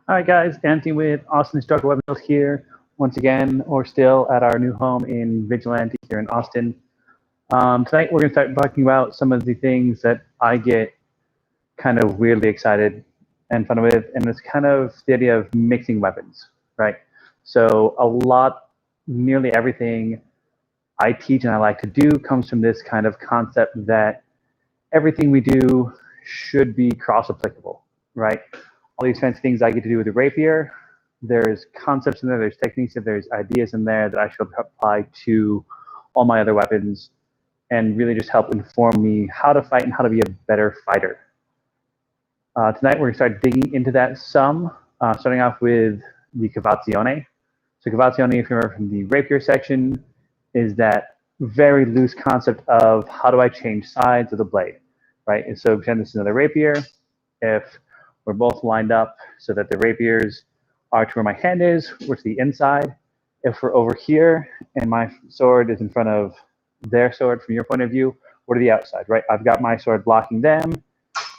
All right, guys, Anthony with Austin Instructor Webinars here once again, or still at our new home in Vigilante here in Austin. Tonight, we're going to start talking about some of the things that I get kind of weirdly excited and fun with, and it's kind of the idea of mixing weapons, right? So nearly everything I teach and I like to do comes from this kind of concept that everything we do should be cross-applicable, right? All these fancy things I get to do with the rapier, there's concepts in there, there's techniques, and there's ideas in there that I should apply to all my other weapons and really just help inform me how to fight and how to be a better fighter. Tonight, we're going to start digging into that some, starting off with the cavazione. So cavazione, if you remember from the rapier section, is that very loose concept of how do I change sides of the blade, right? And so pretend this is another rapier. If we're both lined up so that the rapiers are to where my hand is, we're to the inside. If we're over here and my sword is in front of their sword from your point of view, we're to the outside, right? I've got my sword blocking them.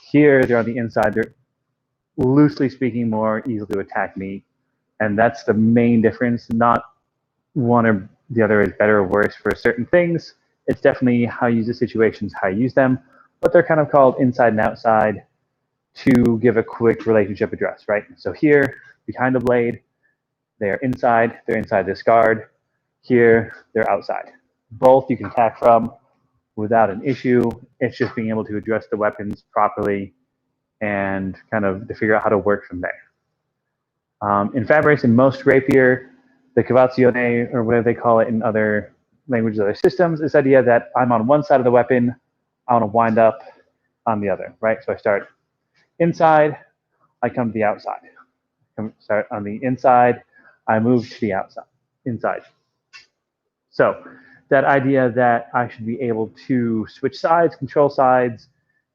Here, they're on the inside. They're, loosely speaking, more easily to attack me. And that's the main difference. Not one or the other is better or worse for certain things. It's definitely how you use the situations, how you use them. But they're kind of called inside and outside to give a quick relationship address, right? So here, behind the blade, they're inside this guard. Here, they're outside. Both you can attack from without an issue. It's just being able to address the weapons properly and kind of to figure out how to work from there. In Fabrics, in most rapier, the cavazione, or whatever they call it in other languages, other systems, this idea that I'm on one side of the weapon, I want to wind up on the other, right? So I start inside, I come to the outside. Start on the inside, I move to the outside, inside. So that idea that I should be able to switch sides, control sides,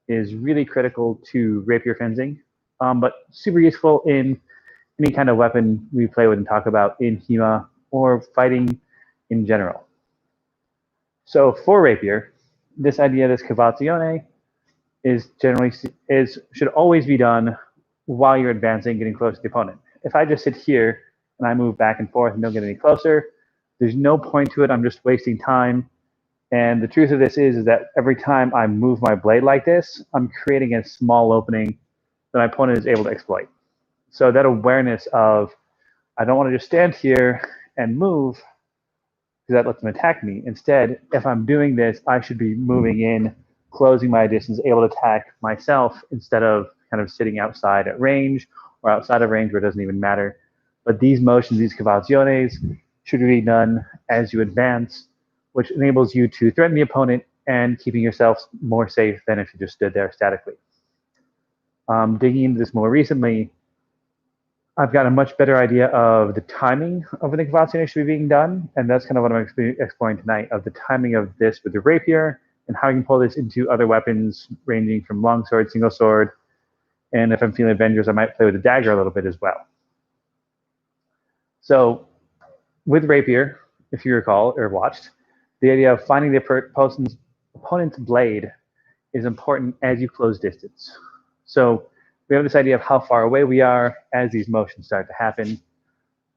is really critical to rapier fencing, but super useful in any kind of weapon we play with and talk about in HEMA or fighting in general. So for rapier, this idea, this cavazione, should always be done while you're advancing, getting close to the opponent. If I just sit here and I move back and forth and don't get any closer, there's no point to it. I'm just wasting time. And the truth of this is that every time I move my blade like this, I'm creating a small opening that my opponent is able to exploit. So that awareness of, I don't want to just stand here and move because that lets them attack me. Instead, if I'm doing this, I should be moving in, closing my distance, able to attack myself instead of kind of sitting outside at range or outside of range where it doesn't even matter. But these motions, these cavaziones, should be done as you advance, which enables you to threaten the opponent and keeping yourself more safe than if you just stood there statically. Digging into this more recently, I've got a much better idea of the timing of when the cavazione should be being done, and that's kind of what I'm exploring tonight, of the timing of this with the rapier and how I can pull this into other weapons ranging from longsword, single sword, and if I'm feeling Avengers, I might play with the dagger a little bit as well. So with rapier, if you recall or watched, the idea of finding the opponent's blade is important as you close distance. So we have this idea of how far away we are as these motions start to happen.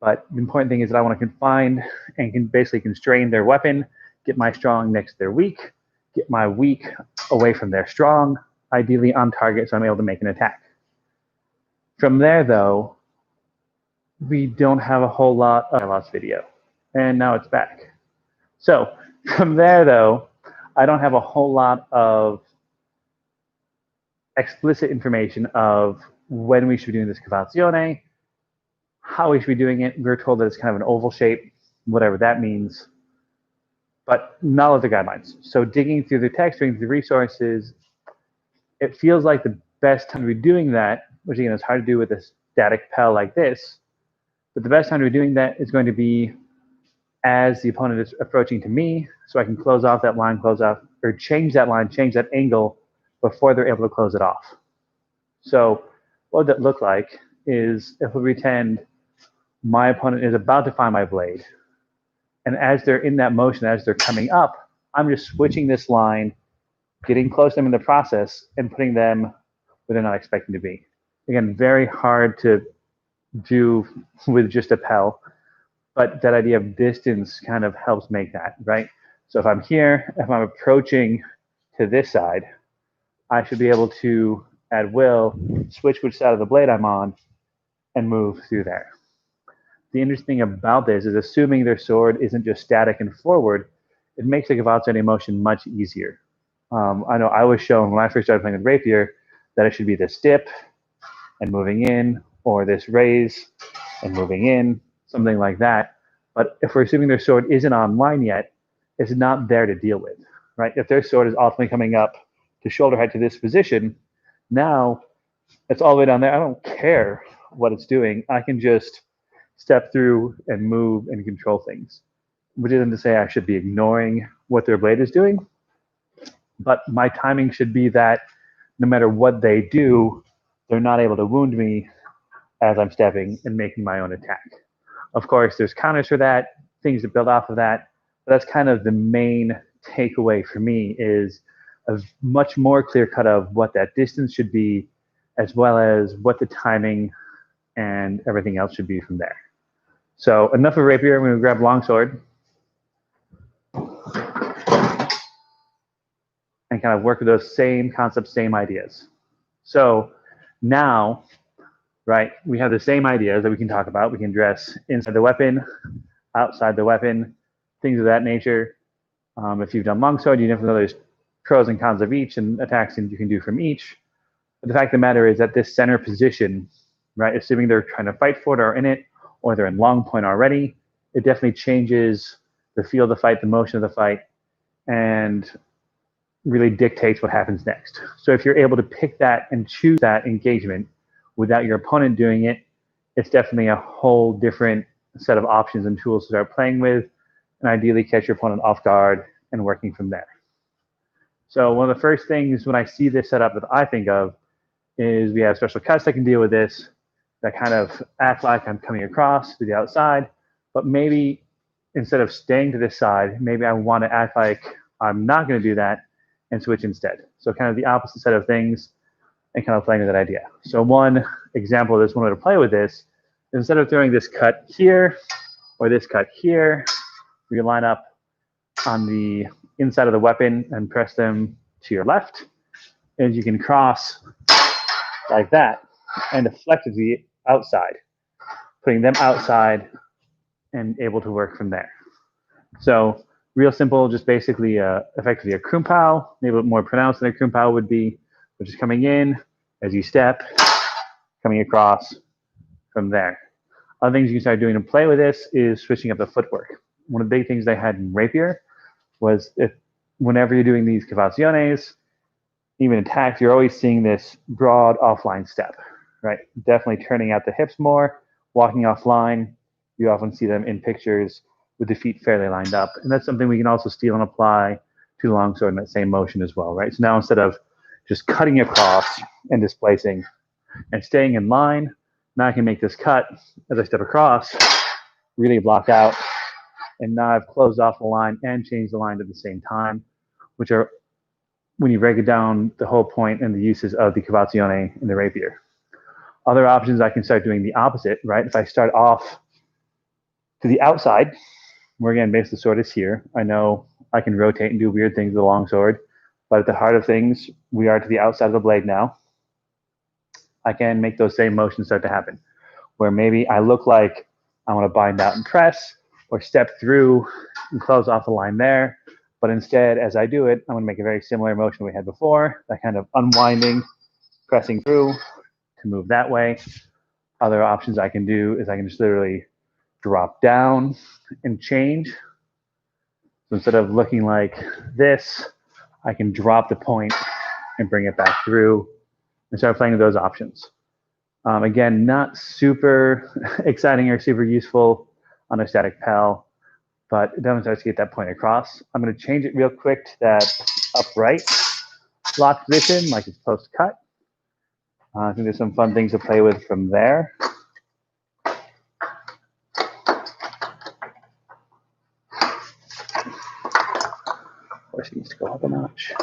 But the important thing is that I want to confine and can basically constrain their weapon, get my strong next to their weak, get my weak away from their strong, ideally on target so I'm able to make an attack. From there, though, we don't have a whole lot of lost video. And now it's back. So from there, though, I don't have a whole lot of explicit information of when we should be doing this cavazione, how we should be doing it. We're told that it's kind of an oval shape, whatever that means, but not all the guidelines. So digging through the text, digging through the resources, it feels like the best time to be doing that, which again is hard to do with a static PEL like this, but the best time to be doing that is going to be as the opponent is approaching to me, so I can close off that line, close off, or change that line, change that angle before they're able to close it off. So what would that look like is if we pretend my opponent is about to find my blade, and as they're in that motion, as they're coming up, I'm just switching this line, getting close to them in the process, and putting them where they're not expecting to be. Again, very hard to do with just a Pel, but that idea of distance kind of helps make that, right? So if I'm here, if I'm approaching to this side, I should be able to, at will, switch which side of the blade I'm on and move through there. The interesting thing about this is assuming their sword isn't just static and forward, it makes the cavazzone motion much easier. I know I was shown when I first started playing with rapier that it should be this dip and moving in, or this raise and moving in, something like that. But if we're assuming their sword isn't online yet, it's not there to deal with, right? If their sword is ultimately coming up to shoulder height to this position, now it's all the way down there. I don't care what it's doing. I can just step through and move and control things, which isn't to say I should be ignoring what their blade is doing, but my timing should be that no matter what they do, they're not able to wound me as I'm stepping and making my own attack. Of course, there's counters for that, things that build off of that, but that's kind of the main takeaway for me, is a much more clear cut of what that distance should be, as well as what the timing and everything else should be from there. So enough of rapier. I'm going to grab longsword and kind of work with those same concepts, same ideas. So now, right, we have the same ideas that we can talk about. We can address inside the weapon, outside the weapon, things of that nature. If you've done longsword, you definitely know there's pros and cons of each and attacks you can do from each. But the fact of the matter is that this center position, right, assuming they're trying to fight for it or in it, or they're in long point already, it definitely changes the feel of the fight, the motion of the fight, and really dictates what happens next. So if you're able to pick that and choose that engagement without your opponent doing it, it's definitely a whole different set of options and tools to start playing with, and ideally catch your opponent off guard and working from there. So one of the first things when I see this setup that I think of is we have special cuts that can deal with this, that kind of act like I'm coming across to the outside, but maybe instead of staying to this side, maybe I want to act like I'm not going to do that and switch instead. So kind of the opposite set of things and kind of playing with that idea. So one example of this, one way to play with this, is instead of throwing this cut here or this cut here, we line up on the inside of the weapon and press them to your left. And you can cross like that and deflect to the outside, putting them outside and able to work from there. So real simple, just basically effectively a krum pao, maybe a bit more pronounced than a krum pao would be, which is coming in as you step, coming across from there. Other things you can start doing to play with this is switching up the footwork. One of the big things they had in rapier was if whenever you're doing these cavazzones, even attacks, you're always seeing this broad offline step, right? Definitely turning out the hips more, walking offline. You often see them in pictures with the feet fairly lined up. And that's something we can also steal and apply to the longsword in that same motion as well, right? So now instead of just cutting across and displacing and staying in line, now I can make this cut as I step across, really block out, and now I've closed off the line and changed the line at the same time, which are, when you break it down, the whole point and the uses of the cavazione in the rapier. Other options, I can start doing the opposite, right? If I start off to the outside, where again, base of the sword is here, I know I can rotate and do weird things with a long sword, but at the heart of things, we are to the outside of the blade now. I can make those same motions start to happen, where maybe I look like I want to bind out and press, or step through and close off the line there. But instead, as I do it, I'm going to make a very similar motion we had before, that kind of unwinding, pressing through to move that way. Other options I can do is I can just literally drop down and change. So instead of looking like this, I can drop the point and bring it back through and start playing with those options. Again, not super exciting or super useful on a static Pel, but it definitely starts to get that point across. I'm going to change it real quick to that upright lock position, like it's post cut. I think there's some fun things to play with from there. Of course, it needs to go up a notch.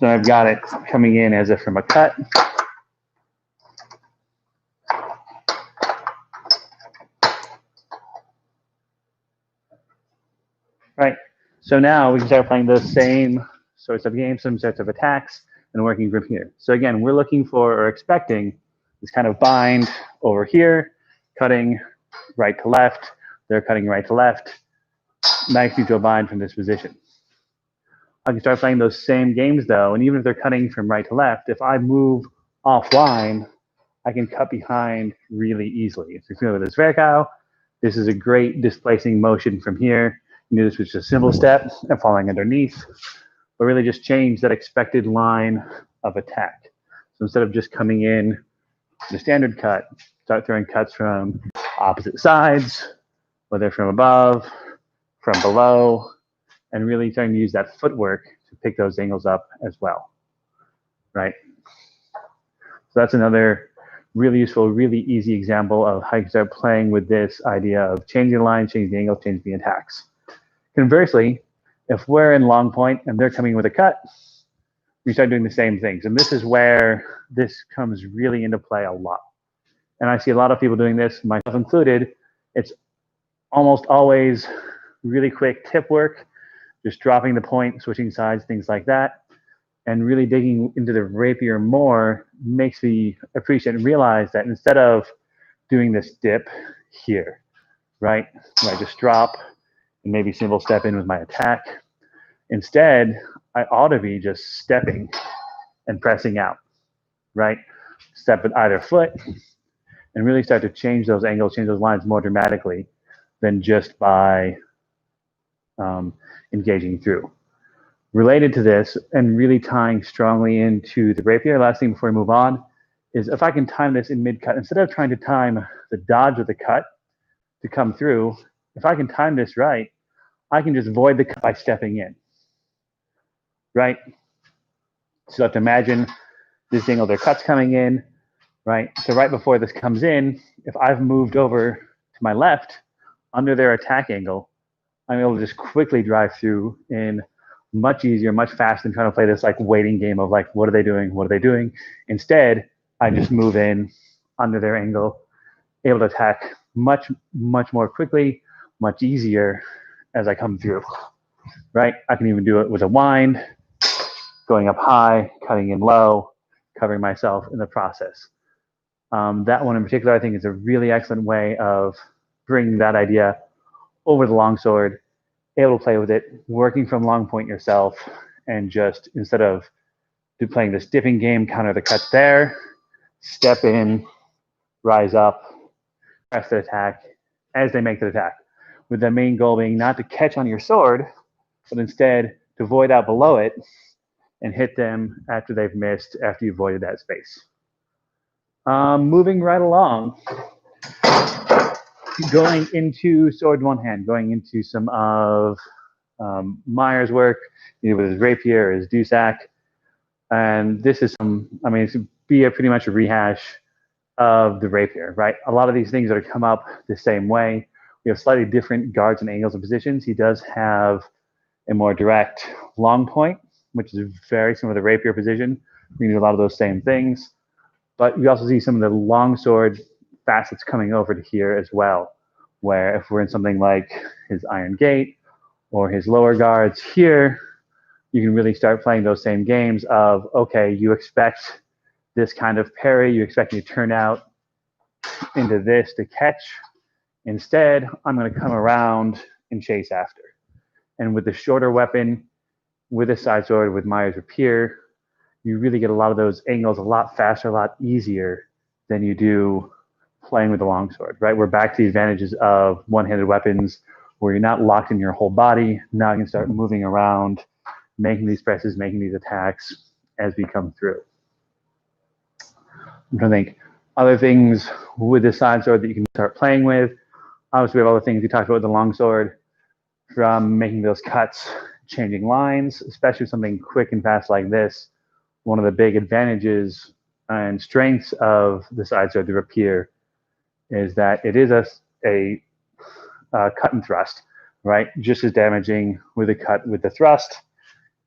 So I've got it coming in as if from a cut. Right. So now we can start playing those same sorts of games, some sorts of attacks, and working from here. So again, we're looking for or expecting this kind of bind over here, cutting right to left. They're cutting right to left. Nice neutral bind from this position. I can start playing those same games though, and even if they're cutting from right to left, if I move offline, I can cut behind really easily. If you're familiar with this Vertical, this is a great displacing motion from here. You do this with just a simple step and falling underneath, but really just change that expected line of attack. So instead of just coming in the standard cut, start throwing cuts from opposite sides, whether from above, from below, and really trying to use that footwork to pick those angles up as well, right? So that's another really useful, really easy example of how you can start playing with this idea of changing the line, changing the angle, changing the attacks. Conversely, if we're in long point and they're coming with a cut, we start doing the same things. And this is where this comes really into play a lot. And I see a lot of people doing this, myself included. It's almost always really quick tip work, just dropping the point, switching sides, things like that. And really digging into the rapier more makes me appreciate and realize that instead of doing this dip here, right, where I just drop and maybe single step in with my attack, instead, I ought to be just stepping and pressing out, right? Step with either foot and really start to change those angles, change those lines more dramatically than just by engaging through. Related to this and really tying strongly into the rapier, last thing before we move on, is if I can time this in mid-cut, instead of trying to time the dodge of the cut to come through, if I can time this right, I can just void the cut by stepping in, right? So you have to imagine this angle, their cut's coming in, right? So right before this comes in, if I've moved over to my left under their attack angle, I'm able to just quickly drive through in much easier, much faster than trying to play this like waiting game of like, what are they doing? What are they doing? Instead, I just move in under their angle, able to attack much, much more quickly, much easier as I come through, right? I can even do it with a wind, going up high, cutting in low, covering myself in the process. That one in particular, I think is a really excellent way of bringing that idea over the longsword, able to play with it, working from long point yourself, and just instead of playing this dipping game, counter the cut there, step in, rise up, press the attack as they make the attack, with the main goal being not to catch on your sword, but instead to void out below it and hit them after they've missed, after you've voided that space. Moving right along, going into sword in one hand, going into some of Meyer's work, with his rapier, his Dusak, and this is some, I mean, it's be pretty much a rehash of the rapier, right? A lot of these things that come up the same way. We have slightly different guards and angles and positions. He does have a more direct long point, which is very similar to the rapier position. We can do a lot of those same things, but we also see some of the longsword facets coming over to here as well, where if we're in something like his Iron Gate or his lower guards here, you can really start playing those same games of, okay, you expect this kind of parry, you expect me to turn out into this to catch. Instead, I'm going to come around and chase after. And with the shorter weapon, with a side sword, with Meyer's rapier, you really get a lot of those angles a lot faster, a lot easier than you do playing with the longsword, right? We're back to the advantages of one-handed weapons where you're not locked in your whole body. Now you can start moving around, making these presses, making these attacks as we come through. I'm trying to think other things with the side sword that you can start playing with. Obviously, we have other things we talked about with the longsword, from making those cuts, changing lines, especially something quick and fast like this. One of the big advantages and strengths of the side sword, the rapier, is that it is a cut and thrust, right? Just as damaging with a cut with the thrust.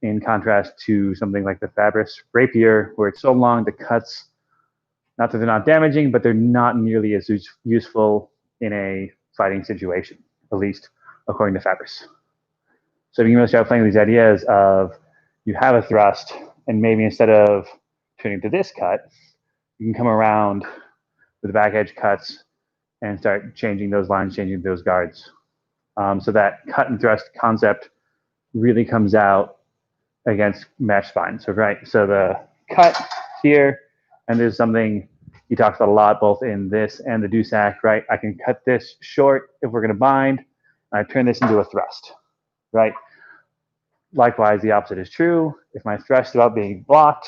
in contrast to something like the Fabris rapier, where it's so long, the cuts, not that they're not damaging, but they're not nearly as useful in a fighting situation, at least according to Fabris. So you can really start playing with these ideas of you have a thrust, and maybe instead of turning to this cut, you can come around with the back edge cuts and start changing those lines, changing those guards. So that cut and thrust concept really comes out against mesh spine. So the cut here, and there's something he talks about a lot, both in this and the Dusak, right? I can cut this short if we're gonna bind, and I turn this into a thrust, right? Likewise, the opposite is true. If my thrust is about being blocked,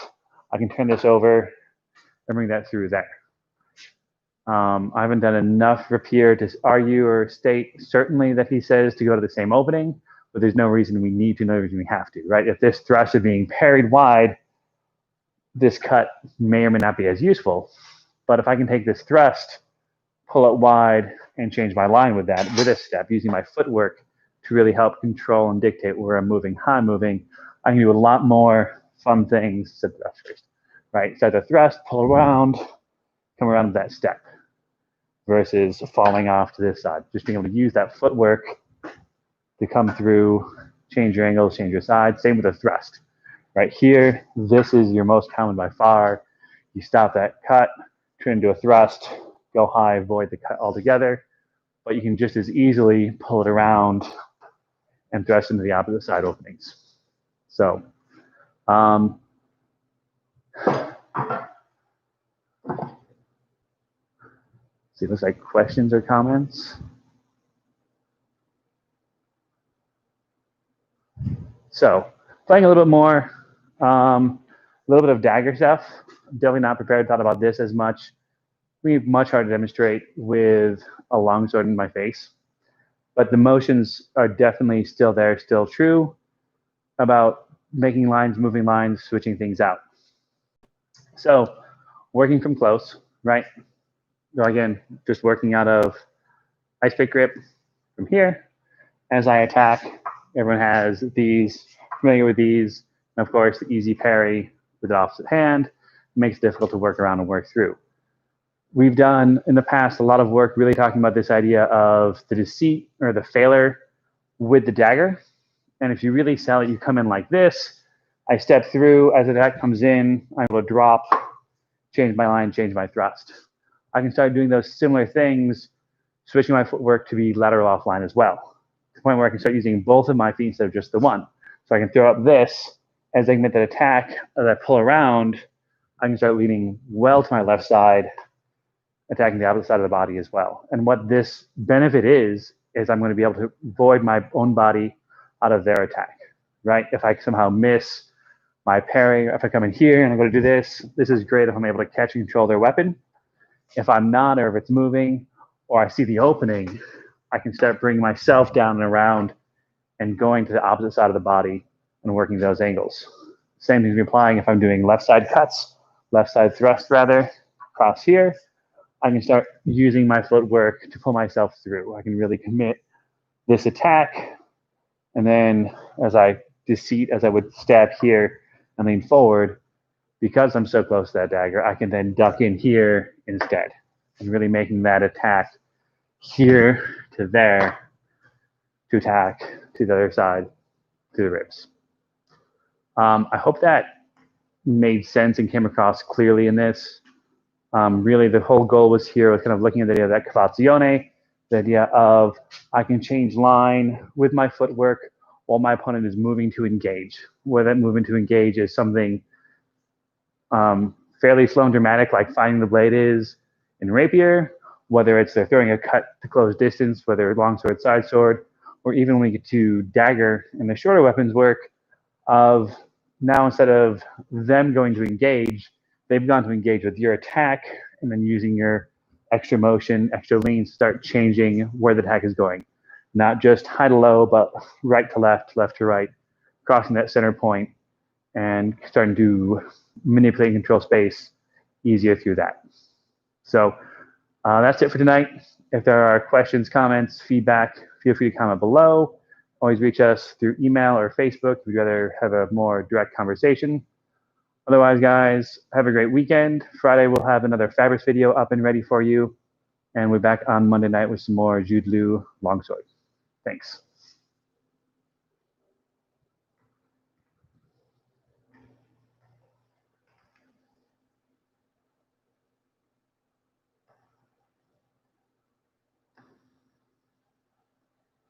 I can turn this over and bring that through there. I haven't done enough rapier to argue or state certainly that he says to go to the same opening, but there's no reason we need to, no reason we have to, right? If this thrust is being parried wide, this cut may or may not be as useful. But if I can take this thrust, pull it wide, and change my line with that, with a step, using my footwork to really help control and dictate where I'm moving, how I'm moving, I can do a lot more fun things, set the thrust first, right? Set the thrust, pull around, come around with that step, versus falling off to this side. Just being able to use that footwork to come through, change your angles, change your sides. Same with the thrust. Right here, this is your most common by far. You stop that cut, turn into a thrust, go high, avoid the cut altogether. But you can just as easily pull it around and thrust into the opposite side openings. So, see, looks like questions or comments. So, playing a little bit more, a little bit of dagger stuff. Definitely not prepared, thought about this as much. Be much harder to demonstrate with a longsword in my face. But the motions are definitely still there, still true about making lines, moving lines, switching things out. So, working from close, right? So again, just working out of ice pick grip from here. As I attack, everyone has these, familiar with these, and of course the easy parry with the opposite hand makes it difficult to work around and work through. We've done in the past a lot of work really talking about this idea of the deceit or the failure with the dagger. And if you really sell it, you come in like this, I step through, as the attack comes in, I will drop, change my line, change my thrust. I can start doing those similar things, switching my footwork to be lateral offline as well, to the point where I can start using both of my feet instead of just the one. So I can throw up this, as I make that attack, as I pull around, I can start leaning well to my left side, attacking the opposite side of the body as well. And what this benefit is I'm going to be able to void my own body out of their attack, right? If I somehow miss my parry, if I come in here and I'm going to do this, this is great if I'm able to catch and control their weapon. If I'm not, or if it's moving, or I see the opening, I can start bringing myself down and around and going to the opposite side of the body and working those angles. Same thing to be applying if I'm doing left side cuts, left side thrust rather, across here. I can start using my footwork to pull myself through. I can really commit this attack, and then as I deceit, as I would stab here and lean forward, because I'm so close to that dagger, I can then duck in here instead, and really making that attack here to there to attack to the other side, to the ribs. I hope that made sense and came across clearly in this. Really, the whole goal was here was kind of looking at the idea of that cavazione, the idea of I can change line with my footwork while my opponent is moving to engage. Where that movement to engage is something fairly slow and dramatic, like finding the blade is in rapier, whether it's they're throwing a cut to close distance, whether longsword, side sword, or even when we get to dagger and the shorter weapons work of now instead of them going to engage, they've gone to engage with your attack and then using your extra motion, extra lean, start changing where the attack is going. Not just high to low, but right to left, left to right, crossing that center point and starting to manipulate and control space easier through that. So that's it for tonight. If there are questions, comments, feedback, feel free to comment below. Always reach us through email or Facebook if you'd rather have a more direct conversation. Otherwise, guys, have a great weekend. Friday, we'll have another Fabris video up and ready for you. And we're back on Monday night with some more Jude Liu longsword. Thanks.